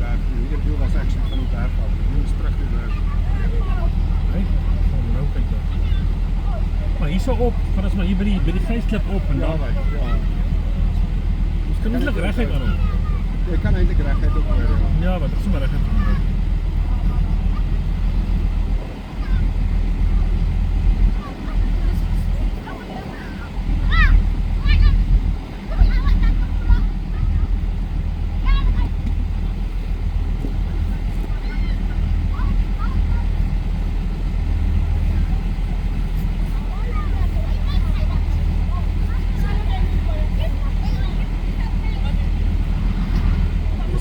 berg. Die interview was actually van die berg af. Die moes terug die berg. Nee, gaan we nou kijken. Maar hier zo op, van als maar hier bij die geestklep op en dan. Ja. Dus kan niet lekker rechtheid aan doen. Je kan eindelijk rechtheid op hoor. Ja, wat is maar rechtheid doen.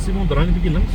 Simon, draai een beetje links.